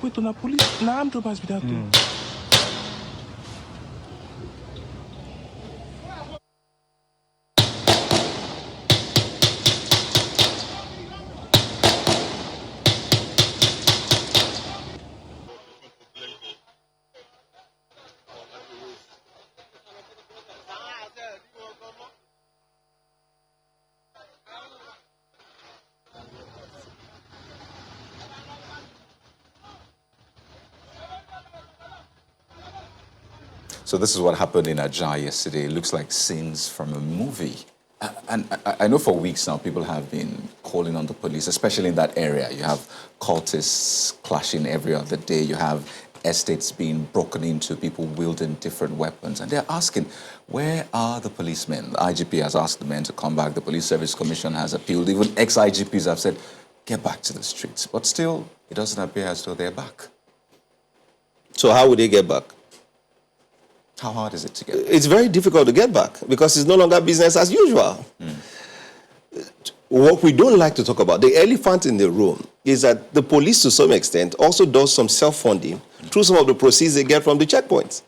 with on a police. Nah, I'm dropping with that too. So this is what happened in ADIRE yesterday. It looks like scenes from a movie. And I know for weeks now people have been calling on the police, especially in that area. You have cultists clashing every other day. You have estates being broken into, people wielding different weapons. And they're asking, where are the policemen? The IGP has asked the men to come back. The Police Service Commission has appealed. Even ex-IGPs have said, get back to the streets. But still, it doesn't appear as though they're back. So how would they get back? How hard is it to get back? It's very difficult to get back because it's no longer business as usual. What we don't like to talk about, the elephant in the room, is that the police, to some extent, also does some self-funding through some of the proceeds they get from the checkpoints.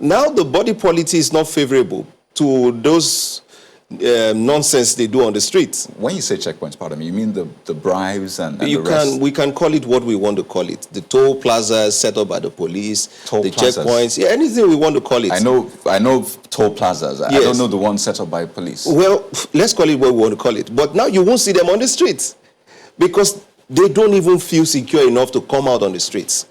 Now the body politic is not favorable to those nonsense they do on the streets. When you say checkpoints, pardon me, you mean the bribes and the rest? We can call it what we want to call it. The toll plazas set up by the police, the plazas. Checkpoints, yeah, anything we want to call it. I know toll plazas. Yes. I don't know the one set up by police. Well, let's call it what we want to call it. But now you won't see them on the streets because they don't even feel secure enough to come out on the streets.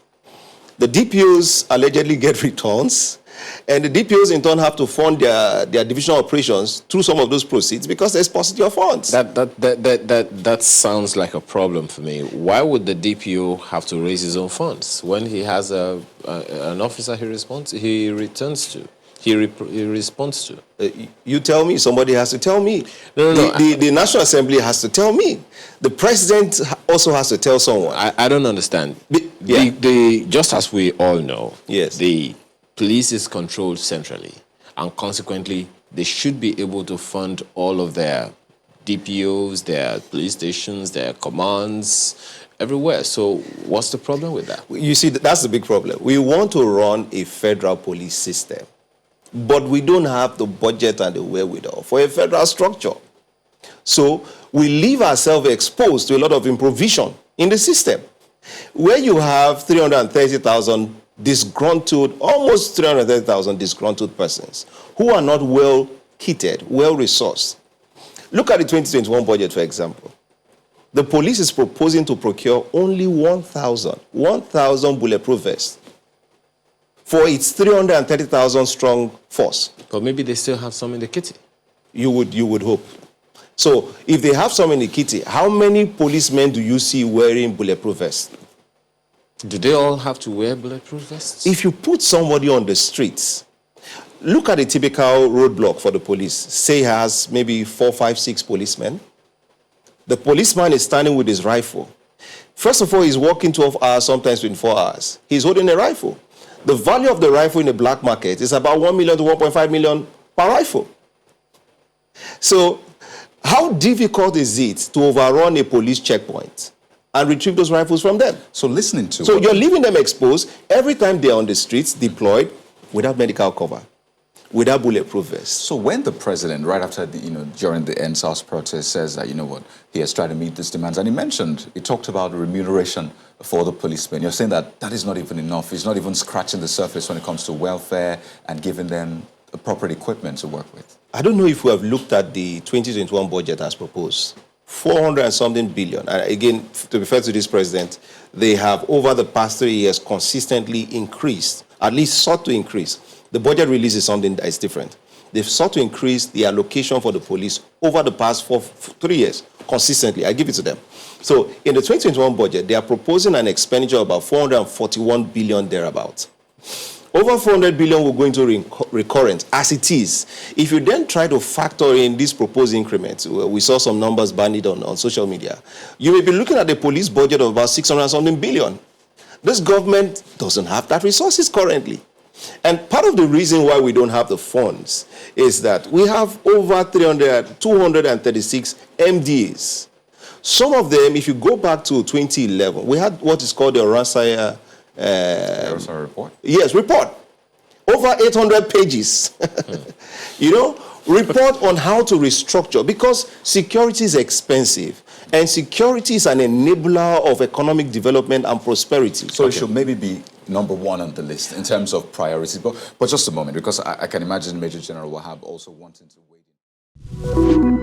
The DPOs allegedly get returns, and the DPOs in turn have to fund their divisional operations through some of those proceeds because there's paucity of funds. That sounds like a problem for me. Why would the DPO have to raise his own funds when he has an officer he responds to? You tell me. Somebody has to tell me. No. The National Assembly has to tell me. The president also has to tell someone. I don't understand. Just as we all know, yes, the police is controlled centrally, and consequently, they should be able to fund all of their DPOs, their police stations, their commands, everywhere. So what's the problem with that? You see, that's the big problem. We want to run a federal police system, but we don't have the budget and the wherewithal for a federal structure. So we leave ourselves exposed to a lot of improvisation in the system. Where you have 330,000 disgruntled, almost 330,000 disgruntled persons who are not well kitted, well resourced. Look at the 2021 budget, for example. The police is proposing to procure only 1,000 bulletproof vests for its 330,000 strong force. But maybe they still have some in the kitty. You would hope. So if they have some in the kitty, how many policemen do you see wearing bulletproof vests? Do they all have to wear bulletproof vests? If you put somebody on the streets, look at a typical roadblock for the police. Say has maybe 4, 5, 6 policemen. The policeman is standing with his rifle. First of all, he's working 12 hours, sometimes 24 hours. He's holding a rifle. The value of the rifle in the black market is about 1 million to 1.5 million per rifle. So how difficult is it to overrun a police checkpoint and retrieve those rifles from them? So listening to... So you're leaving them exposed every time they're on the streets, deployed, without medical cover, without bulletproof vests. So when the president, right after, during the NSAS protest, says that, he has tried to meet these demands, and he talked about remuneration for the policemen. You're saying that that is not even enough. He's not even scratching the surface when it comes to welfare and giving them appropriate equipment to work with. I don't know if we have looked at the 2021 budget as proposed. 400 and something billion. And again, to be fair to this president, they have over the past 3 years consistently increased, at least sought to increase. The budget release is something that is different. They've sought to increase the allocation for the police over the past 3 years, consistently. I give it to them. So in the 2021 budget, they are proposing an expenditure of about 441 billion thereabouts. Over 400 billion will go into recurrent, as it is. If you then try to factor in these proposed increments, we saw some numbers bandied on social media, you may be looking at a police budget of about 600 something billion. This government doesn't have that resources currently. And part of the reason why we don't have the funds is that we have over 236 MDAs. Some of them, if you go back to 2011, we had what is called the Ransaya report. Yes, report. Over 800 pages. You know, report on how to restructure, because security is expensive and security is an enabler of economic development and prosperity. So it should maybe be #1 on the list in terms of priorities. But just a moment, because I can imagine Major General Wahab also wanting to weigh in.